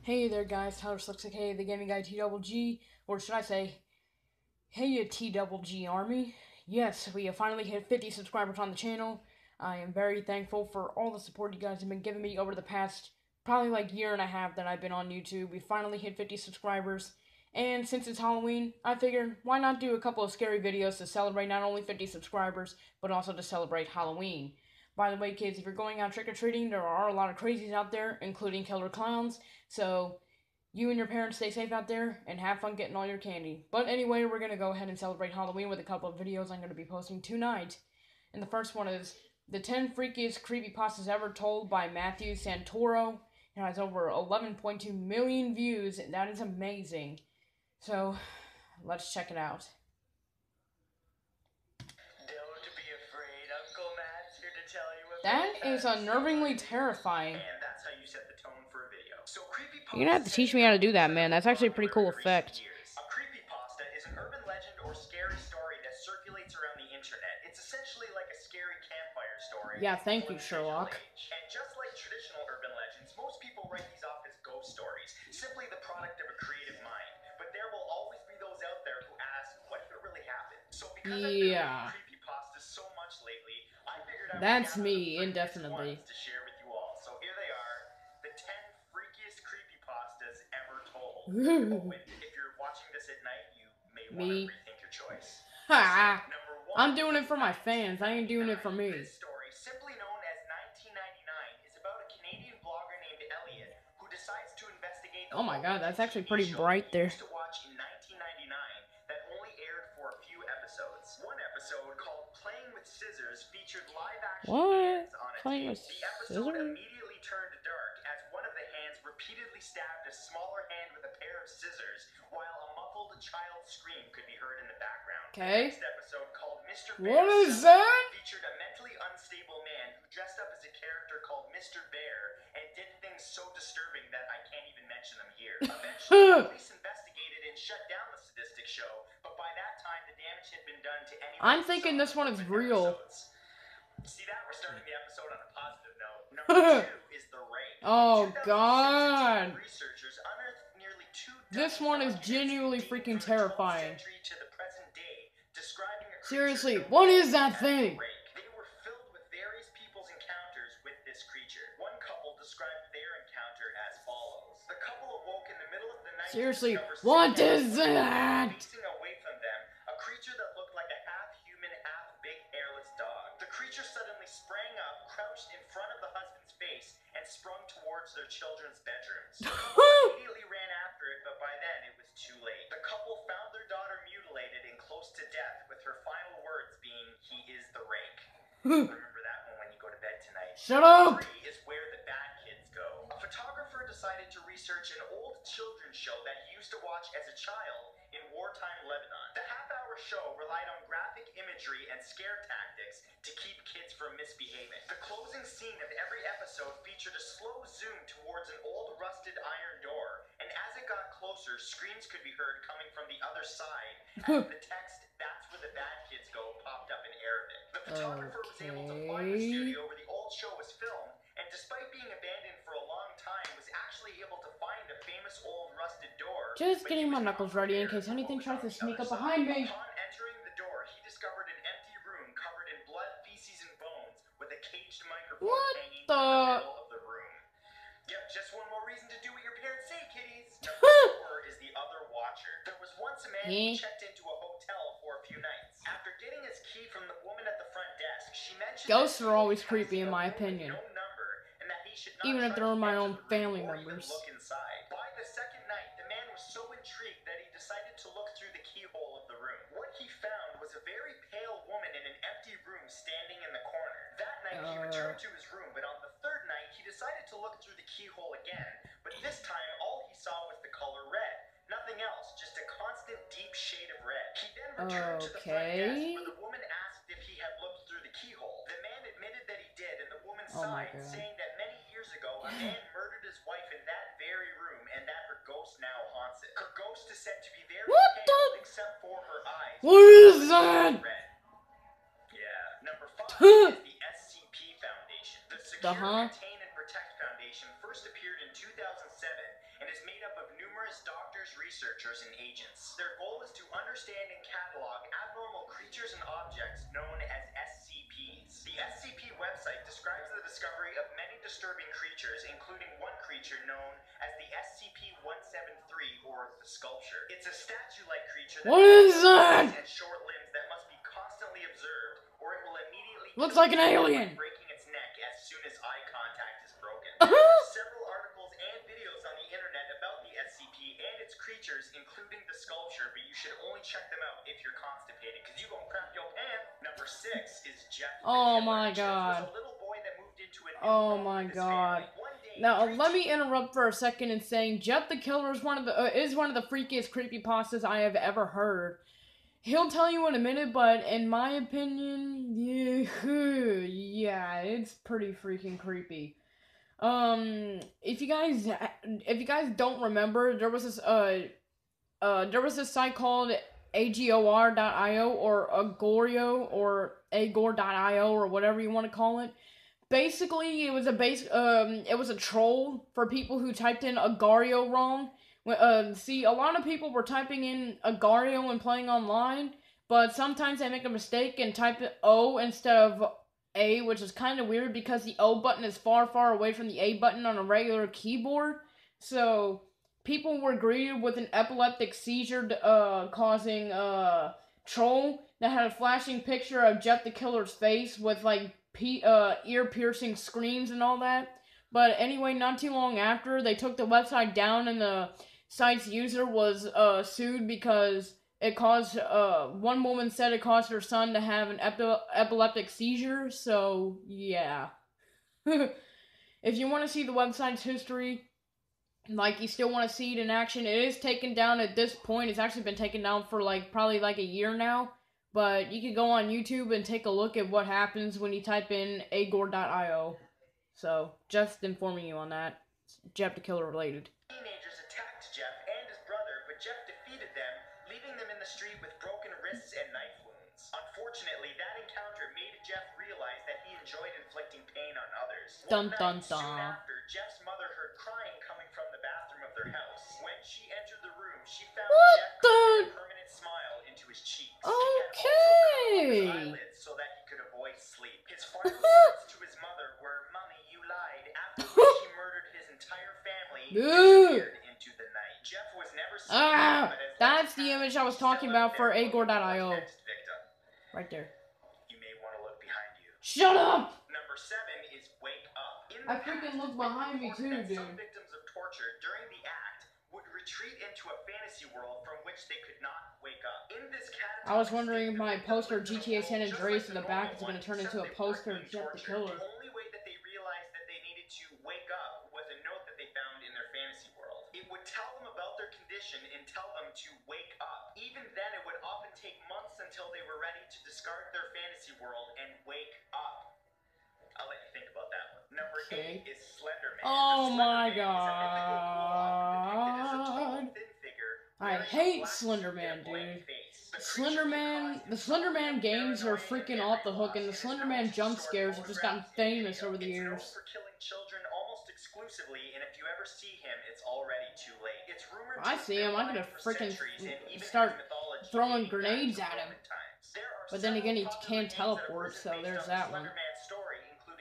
Hey there guys, Tyler Slicks, aka the Gaming Guy TGG, or should I say, hey you TGG Army. Yes, we have finally hit 50 subscribers on the channel. I am very thankful for all the support you guys have been giving me over the past, probably like year and a half that I've been on YouTube. We finally hit 50 subscribers, and since it's Halloween, I figured why not do a couple of scary videos to celebrate not only 50 subscribers, but also to celebrate Halloween. By the way, kids, if you're going out trick-or-treating, there are a lot of crazies out there, including killer clowns, so you and your parents stay safe out there and have fun getting all your candy. But anyway, we're going to go ahead and celebrate Halloween with a couple of videos I'm going to be posting tonight. And the first one is the 10 freakiest creepypastas ever told by Matthew Santoro. It has over 11.2 million views, and that is amazing. So, let's check it out. That is unnervingly terrifying. You're gonna have to teach me how to do that, man. That's actually a pretty cool effect. A creepypasta is an urban legend or scary story that circulates around the internet. It's essentially like a scary campfire story. Yeah, thank you, Sherlock. And just like traditional urban legends, most people write these off as ghost stories, simply the product of a creative mind. But there will always be those out there who ask, what if it really happened? So because I've been reading creepypastas so much lately, I figured I would gather the indefinitely to share with you all. So here they are, the 10 freakiest creepypastas ever told. If you're watching this at night, you may want to rethink your choice. Ha! I'm doing it for my fans. I ain't doing it for me. This story, simply known as 1999, is about a Canadian blogger named Elliot who decides to investigate. Oh my god, that's actually pretty bright there. To watch in 1999 that only aired for a few episodes. One episode called "Playing with Scissors" featured live-action hands on it. Playing with The episode scissors? immediately turned dark as one of the hands repeatedly stabbed a smaller hand with a pair of scissors, while a muffled child's scream could be heard in the background. Okay. The next episode, called Mr. What Bear, is that? featured a mentally unstable man who dressed up as a character called Mr. Bear and did things so disturbing that I can't even mention them here. Eventually, police investigated and shut down the sadistic show, but by that time, the damage had been done to anyone. I'm thinking this one is real. See that? We're starting the episode on a positive note. Number 2 is the rake. Oh god. Researchers unearthed nearly 2 This one is genuinely freaking terrifying. To the present day, describing a Seriously, what is that thing? They were filled with various people's encounters with this creature. One couple described their encounter as follows. The couple awoke in the middle of the night. Seriously, what is that? Facing away from them, a creature that looked like a half-human, half-big hairless dog. The creature suddenly sprang up, crouched in front of the husband's face, and sprung towards their children's bedrooms. The couple immediately ran after it, but by then it was too late. The couple found their daughter mutilated and close to death, with her final words being, "He is the rake." Remember that one when you go to bed tonight. Shut up! 3 is where the bad kids go. A photographer decided to research an old children's show that he used to watch as a child in wartime Lebanon. The half-hour show relied on graphic imagery and scare tactics to keep kids from misbehaving. The closing scene of every episode featured a slow zoom towards an old rusted iron door, and as it got closer, screams could be heard coming from the other side as the text, "That's where the bad kids go," popped up in Arabic. The photographer was able to find the studio where the old show was filmed, and despite being abandoned for a long time, was actually able to find the famous old rusted door. Just getting my knuckles ready in case anything tries to sneak up behind me. Upon entering the door, he discovered an empty room covered in blood, feces, and bones, with a caged microphone hanging in the middle of the room. Yep, just one more reason to do what your parents say, kiddies. Number 4 is the other watcher. There was once a man who checked into a hotel for a few nights. After getting his key from the woman at the front desk, she mentioned ghosts are always creepy in my opinion. No number, and that he should not even if they're my own enter the family room or even members. look inside. By the second night, the man was so intrigued that he decided to look through the keyhole of the room. What he found was a very pale woman in an empty room standing in the corner. That night, he returned to his room, but on the third night, he decided to look through the keyhole again. But this time, all he saw was the color red. Nothing else, just a constant deep shade of red. He then returned to the front desk, where the woman asked if he had looked through the keyhole. The man admitted that he did, and the woman sighed, saying that many years ago, a man murdered his wife in that very room, and that her ghost now haunts it. Her ghost is said to be very pale, except for her eyes. What is that? Red. Yeah. Number 5 is the SCP Foundation. The Secure, Contain, and Protect Foundation first appeared in 2007 and is made up of numerous doctors, researchers, and agents. Their goal is to understand and catalog abnormal creatures and objects known as SCPs. The SCP website describes the discovery of many disturbing creatures, including one creature known as the SCP-173, or the Sculpture. It's a statue-like creature that has short limbs that must be constantly observed, or it will immediately looks like an alien. Breaking its neck as soon as eye contact is broken. Several articles and videos on the internet about the SCP and its creatures, including the Sculpture, but you should only check them out if you're constipated, because you gonna crap your pants. Number 6 is Jeff. Oh my god. Jeff was a little boy that moved into a new Oh home my with his god. family. One day, Now let me interrupt for a second in saying Jeff the Killer is one of the freakiest creepypastas I have ever heard. He'll tell you in a minute, but in my opinion, yeah, it's pretty freaking creepy. If you guys don't remember, there was this site called agor.io or agorio or agor.io or whatever you want to call it. Basically, it was a troll for people who typed in Agario wrong. See, a lot of people were typing in Agario when playing online, but sometimes they make a mistake and type O instead of A, which is kind of weird because the O button is far, far away from the A button on a regular keyboard. So, people were greeted with an epileptic seizure causing troll that had a flashing picture of Jeff the Killer's face with, like, ear-piercing screams and all that. But anyway, not too long after, they took the website down and the site's user was sued because it caused, one woman said it caused her son to have an epileptic seizure, so yeah. If you want to see the website's history, like you still want to see it in action, it is taken down at this point. It's actually been taken down for probably a year now. But you can go on YouTube and take a look at what happens when you type in agor.io. So, just informing you on that. It's Jeff the Killer related. Teenagers attacked Jeff and his brother, but Jeff defeated them, leaving them in the street with broken wrists and knife wounds. Unfortunately, that encounter made Jeff realize that he enjoyed inflicting pain on others. Dun dun dun. Soon after, Jeff's mother heard crying coming from the bathroom of their house. When she entered the room, she found Jeff carving a permanent smile into his cheeks. Okay. He had also cut off his eyelids so that he could avoid sleep. His final words to his mother were, "Mommy, you lied," after which he murdered his entire family and disappeared into the night. Jeff was never seen, but that's the image I was talking about for agor.io. Right there. You may want to look behind you. Shut up! Number 7 is Wake Up. I freaking look behind me too, dude. Some victims of torture during the act would retreat into a fantasy world from which they could not wake up. In this I was wondering if my poster GTA San Andreas in the back is going to turn into a poster of Jeff the Killer. The only way that they realized that they needed to wake up was a note that they found in their fantasy world. It would tell them about their condition and tell them to wake up. Even then, it would often take months until they were ready to discard their fantasy world and wake up. I'll let you think about that one. Number 8 is Slender Man. Oh my god. I hate Slender Man, dude. The Slender Man games are freaking off the hook, and the Slender Man jump scares have just gotten famous over the years. For killing children almost exclusively, and if you ever see him, it's already too late. It's rumored I see him, I'm gonna freaking start throwing grenades at him. But then again, he can't teleport, so there's that one.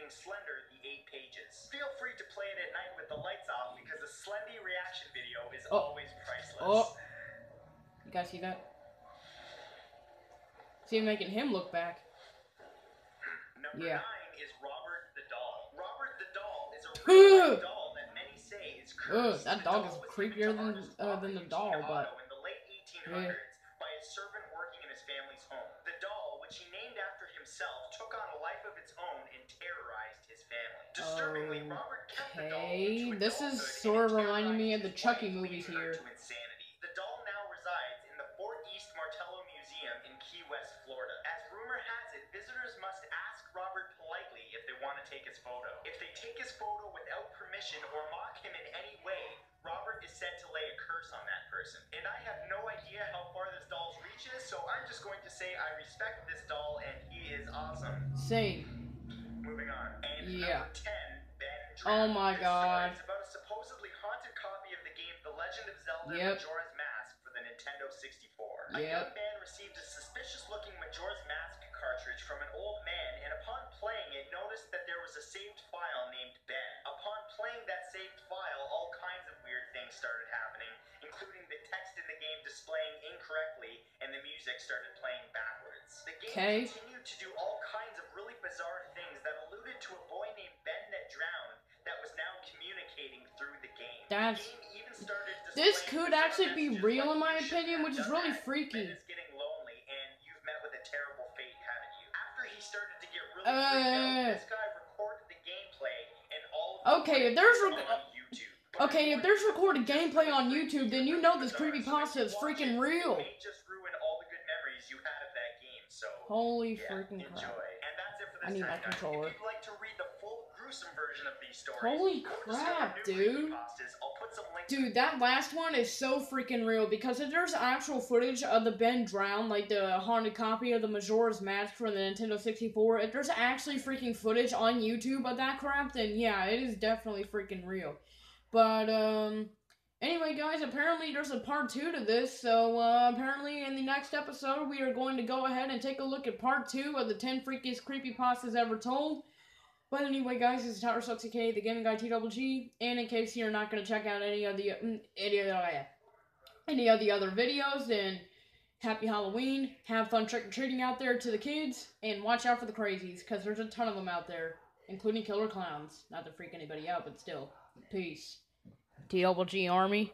Slender, the 8 pages. Feel free to play it at night with the lights off because a Slendy reaction video is always priceless. Oh. You guys see that? See him making him look back. Number 9 is Robert the Doll. Robert the Doll is a real doll that many say is cursed. That dog is creepier than the doll, but in the late 1800s by a servant working in his family's home. The doll, which he named after himself, took on a life of its own and terrorized his family. Disturbingly, Robert kept the doll to this is sort of reminding me of the Chucky movies here. The doll now resides in the Fort East Martello Museum in Key West, Florida. As rumor has it, visitors must ask Robert politely if they want to take his photo. If they take his photo without permission or mock him in any way, Robert is said to lay a curse on that person. And I have no idea how far this doll's reach is, so I'm just going to say I respect this doll and he is awesome. Same. Moving on. And yeah. number 10, Ben. Oh my god. It's about a supposedly haunted copy of the game Legend of Zelda Yep. Majora's Mask for the Nintendo 64. A Yep. young man received a suspicious-looking Majora's Mask cartridge from an old man, and upon playing it, noticed that there was a saved file named Ben. Upon playing that saved file, all kinds of weird things started happening, including the text in the game displaying incorrectly, and the music started playing backwards. The game continued to do all kinds of really bizarre things that alluded to a boy named Ben that drowned that was now communicating through the game. That's... The game even started This could actually be real in my opinion, which is really freaky. Ben is getting lonely, and you've met with a terrible fate, haven't you? After he started to get really freaked out, this guy recorded the gameplay and all of okay, if there's on YouTube. okay, if there's recorded gameplay on YouTube, then you know this creepypasta is freaking real. It may just ruin all the good memories you had of that game, so holy freaking crap. enjoy. And that's it for this I need my time, guys. controller. If you'd like to read the full gruesome version of these stories, Holy go to crap, some new dude. Creepypastas. I'll put some links. Dude, that last one is so freaking real, because if there's actual footage of the Ben drowned, like the haunted copy of the Majora's Mask for the Nintendo 64, if there's actually freaking footage on YouTube of that crap, then yeah, it is definitely freaking real. But, anyway, guys, apparently there's a part 2 to this, so, apparently in the next episode, we are going to go ahead and take a look at part 2 of the 10 freakiest creepypastas ever told. But anyway, guys, this is Tower Sucks, aka the Gaming Guy TWG, and in case you're not going to check out any of the other videos, then happy Halloween, have fun trick-or-treating out there to the kids, and watch out for the crazies, because there's a ton of them out there, including killer clowns. Not to freak anybody out, but still. Peace. TWG Army.